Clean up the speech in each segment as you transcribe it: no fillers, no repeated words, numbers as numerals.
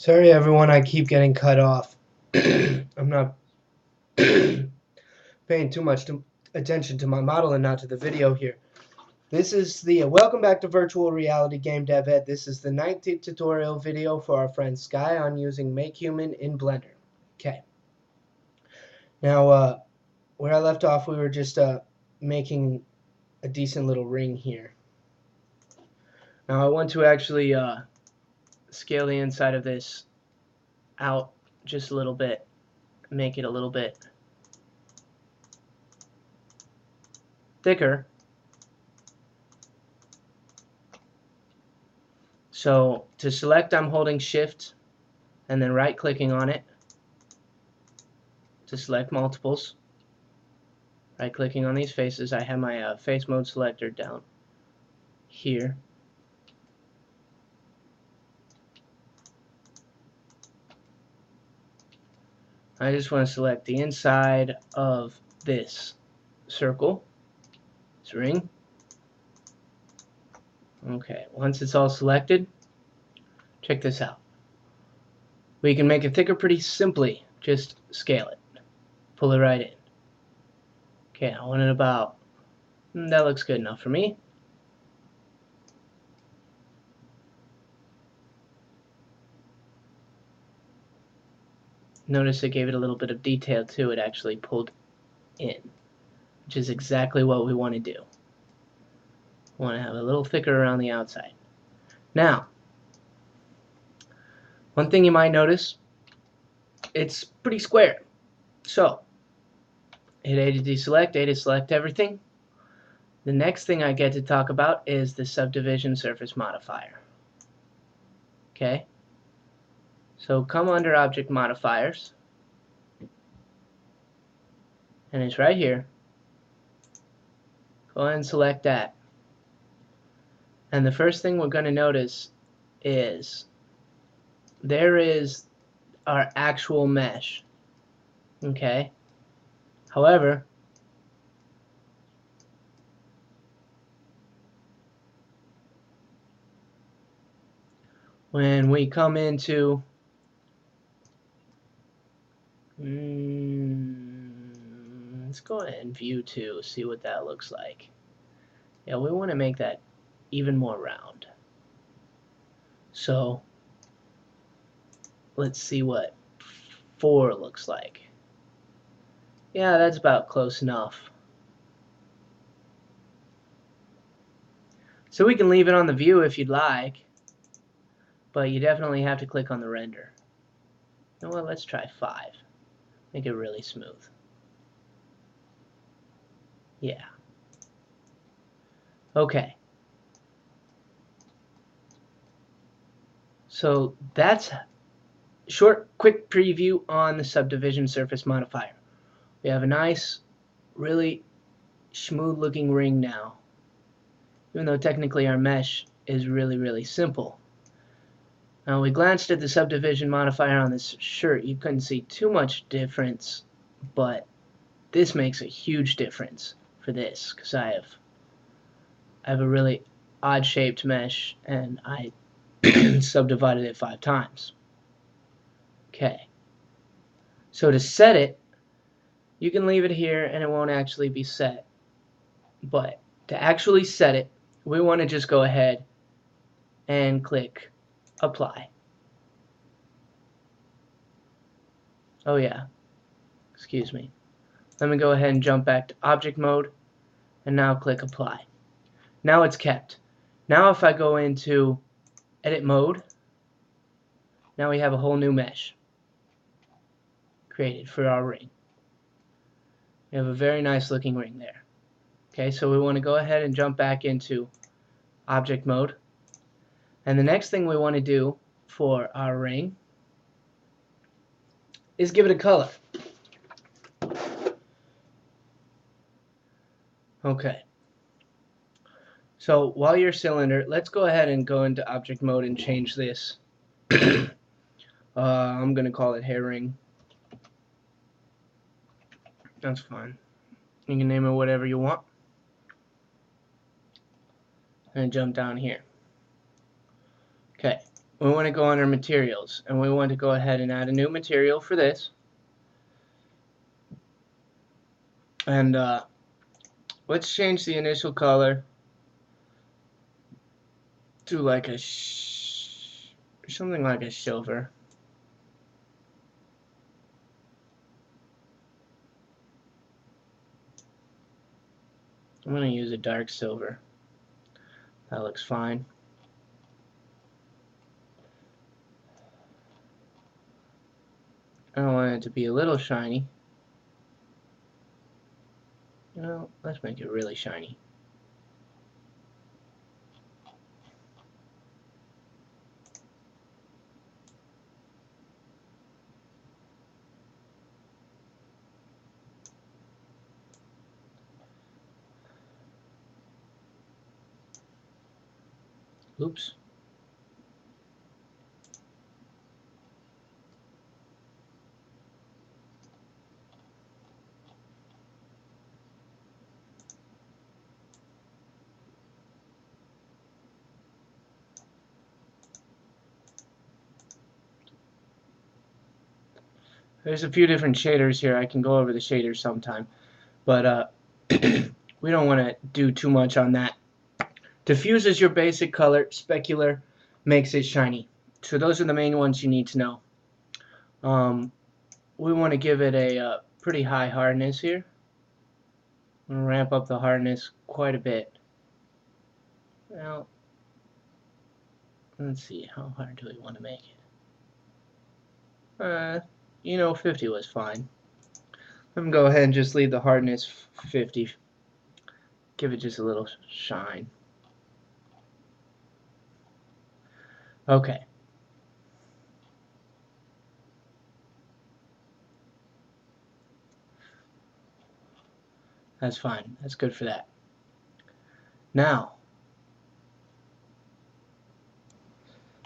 Sorry everyone, I keep getting cut off. I'm not paying too much attention to my model and not to the video here. This is the welcome back to Virtual Reality Game Dev Ed. This is the 19th tutorial video for our friend Sky on using MakeHuman in Blender. Okay. Now, where I left off, we were just making a decent little ring here. Now I want to actually scale the inside of this out just a little bit, make it a little bit thicker. So to select, I'm holding shift and then right clicking on it to select multiples. Right clicking on these faces. I have my face mode selector down here. I just want to select the inside of this circle, this ring. Okay, once it's all selected, check this out. We can make it thicker pretty simply. Just scale it. Pull it right in. Okay, I want it about, that looks good enough for me. Notice it gave it a little bit of detail too. It actually pulled in, which is exactly what we want to do. We want to have a little thicker around the outside. Now, one thing you might notice, it's pretty square. So, hit A to deselect, A to select everything. The next thing I get to talk about is the subdivision surface modifier. Okay? So come under Object Modifiers, and it's right here. Go ahead and select that. And the first thing we're going to notice is there is our actual mesh. Okay? However, when we come into let's go ahead and view 2, see what that looks like. Yeah, we want to make that even more round. So let's see what 4 looks like. Yeah, that's about close enough. So we can leave it on the view if you'd like, but you definitely have to click on the render. You know what, let's try 5. Make it really smooth. Yeah. Okay. So that's a short, quick preview on the subdivision surface modifier. We have a nice, really smooth looking ring now. Even though technically our mesh is really, really simple. Now we glanced at the subdivision modifier on this shirt. You couldn't see too much difference, but this makes a huge difference for this because I have a really odd shaped mesh and I subdivided it 5 times. Okay. So to set it, you can leave it here and it won't actually be set. But to actually set it, we want to just go ahead and click Apply. Oh yeah, excuse me. Let me go ahead and jump back to Object Mode and now click Apply. Now it's kept. Now if I go into Edit Mode, now we have a whole new mesh created for our ring. We have a very nice looking ring there. Okay, so we want to go ahead and jump back into Object Mode. And the next thing we want to do for our ring is give it a color. Okay. So while you're cylinder, let's go ahead and go into Object Mode and change this. I'm going to call it hair ring. That's fine. You can name it whatever you want. And jump down here. Okay. we want to go under materials, and we want to go ahead and add a new material for this. And let's change the initial color to like a something like a silver. I'm going to use a dark silver. That looks fine. I want it to be a little shiny. Let's make it really shiny. Oops. There's a few different shaders here. I can go over the shaders sometime, but we don't want to do too much on that. Diffuse is your basic color. Specular makes it shiny. So those are the main ones you need to know. We want to give it a pretty high hardness here. I'm going to ramp up the hardness quite a bit. Well, let's see, how hard do we want to make it? 50 was fine. I'm going to go ahead and just leave the hardness 50. Give it just a little shine. Okay. That's fine. That's good for that. Now.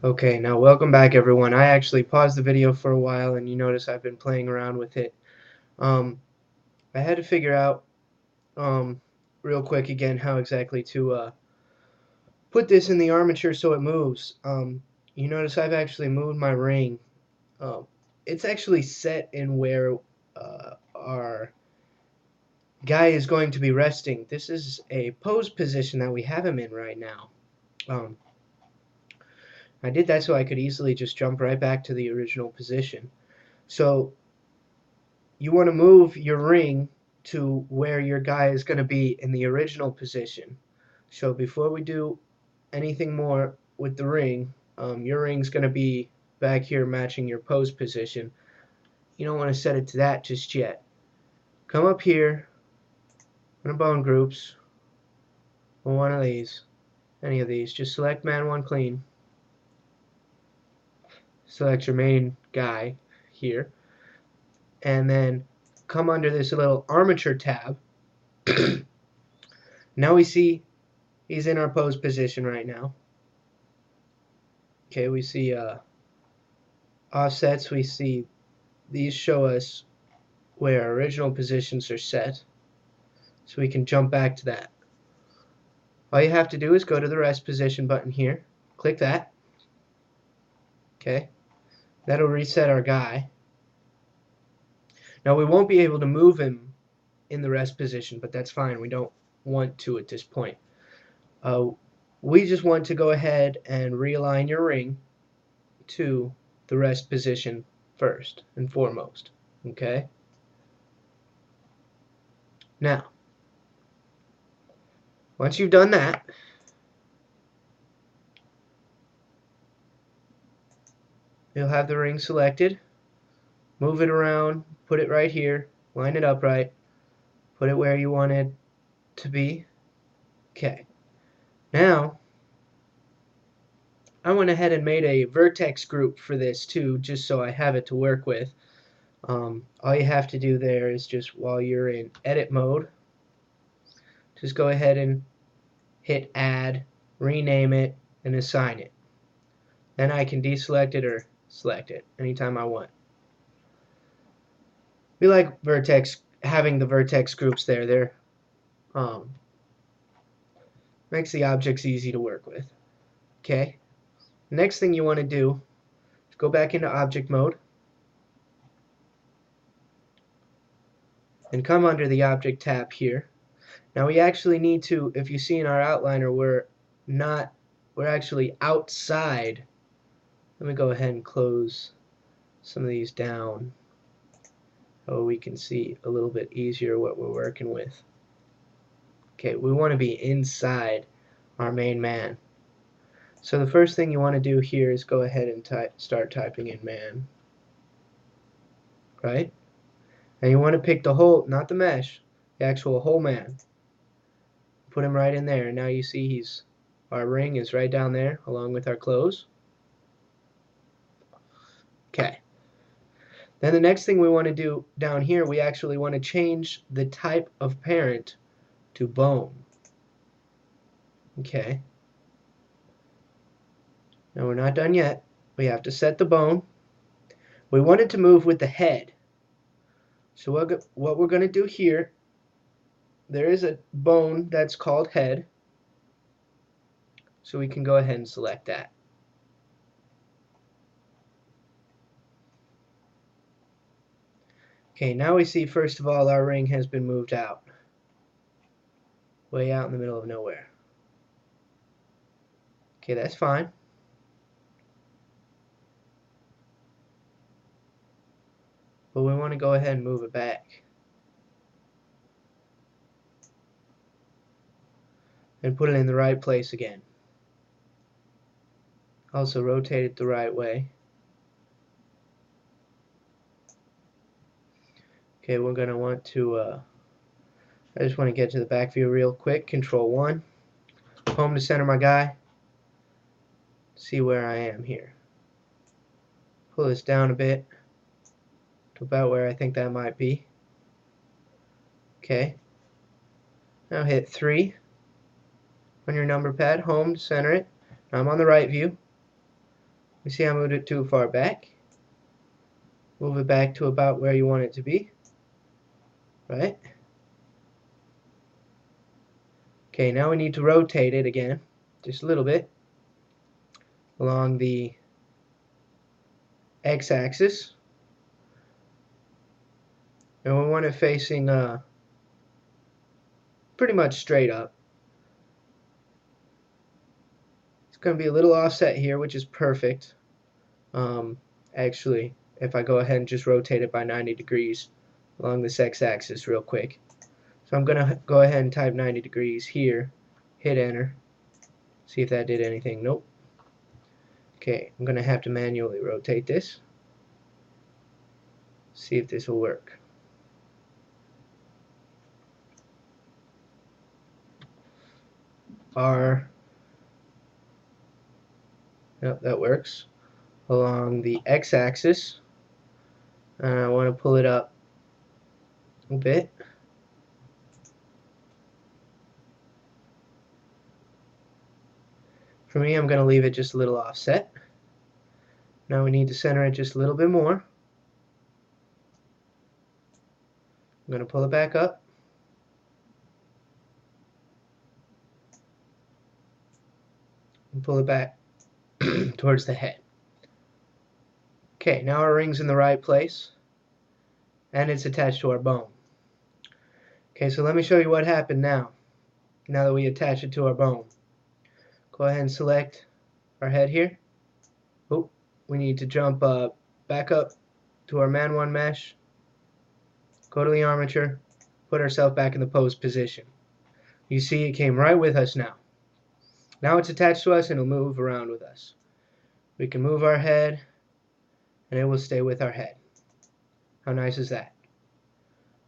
Okay, now welcome back everyone. I actually paused the video for a while and you notice I've been playing around with it. I had to figure out real quick again how exactly to put this in the armature so it moves. You notice I've actually moved my ring. It's actually set in where our guy is going to be resting. This is a pose position that we have him in right now. I did that so I could easily just jump right back to the original position. So you want to move your ring to where your guy is going to be in the original position. So before we do anything more with the ring, your ring's going to be back here matching your pose position. You don't want to set it to that just yet. Come up here in the bone groups, or one of these, any of these. Just select man one clean. Select your main guy here. And then come under this little armature tab. Now we see he's in our pose position right now. Okay, we see offsets. We see these show us where our original positions are set. So we can jump back to that. All you have to do is go to the rest position button here. Click that. Okay. That'll reset our guy. Now we won't be able to move him in the rest position, but that's fine. We don't want to at this point. We just want to go ahead and realign your ring to the rest position first and foremost. Okay? Now, once you've done that, you'll have the ring selected. Move it around, put it right here, line it up right, put it where you want it to be. Okay. Now, I went ahead and made a vertex group for this too, just so I have it to work with. All you have to do there is just while you're in edit mode, just go ahead and hit add, rename it, and assign it. Then I can deselect it or select it anytime I want. We like having the vertex groups there. They're makes the objects easy to work with. Okay. Next thing you want to do is go back into object mode and come under the object tab here. Now we actually need to, if you see in our outliner, we're actually outside. Let me go ahead and close some of these down so we can see a little bit easier what we're working with. Okay, we want to be inside our main man. So the first thing you want to do here is go ahead and start typing in man. Right? And you want to pick the whole, not the mesh, the actual whole man. Put him right in there. Now you see our ring is right down there along with our clothes. Okay. Then the next thing we want to do down here, we actually want to change the type of parent to bone. Okay. Now we're not done yet. We have to set the bone. We want it to move with the head. So what we're going to do here, there is a bone that's called head. So we can go ahead and select that. Okay, now we see first of all our ring has been moved out. Way out in the middle of nowhere. Okay, that's fine. But we want to go ahead and move it back. And put it in the right place again. Also rotate it the right way. Okay, we're going to want to, I just want to get to the back view real quick. Control 1. Home to center my guy. See where I am here. Pull this down a bit to about where I think that might be. Okay. Now hit 3 on your number pad. Home to center it. Now I'm on the right view. You see I moved it too far back. Move it back to about where you want it to be. Right? Okay, now we need to rotate it again, just a little bit, along the x-axis. And we want it facing pretty much straight up. It's going to be a little offset here, which is perfect. Actually, if I go ahead and just rotate it by 90 degrees along this x-axis real quick. So I'm going to go ahead and type 90 degrees here, hit enter, see if that did anything. Nope. Okay, I'm going to have to manually rotate this, see if this will work. Yep, that works. Along the x-axis, I want to pull it up a bit. For me, I'm going to leave it just a little offset. Now we need to center it just a little bit more. I'm going to pull it back up. And pull it back towards the head. Okay, now our ring's in the right place. And it's attached to our bone. Okay, so let me show you what happened now that we attach it to our bone. Go ahead and select our head here. Oh, we need to jump back up to our Man 1 mesh. Go to the armature. Put ourselves back in the pose position. You see it came right with us now. Now it's attached to us and it'll move around with us. We can move our head and it will stay with our head. How nice is that?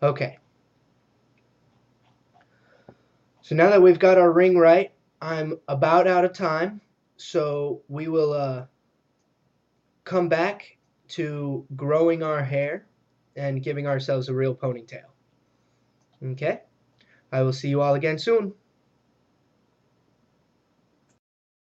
Okay. So now that we've got our ring right, I'm about out of time. So we will come back to growing our hair and giving ourselves a real ponytail. Okay? I will see you all again soon.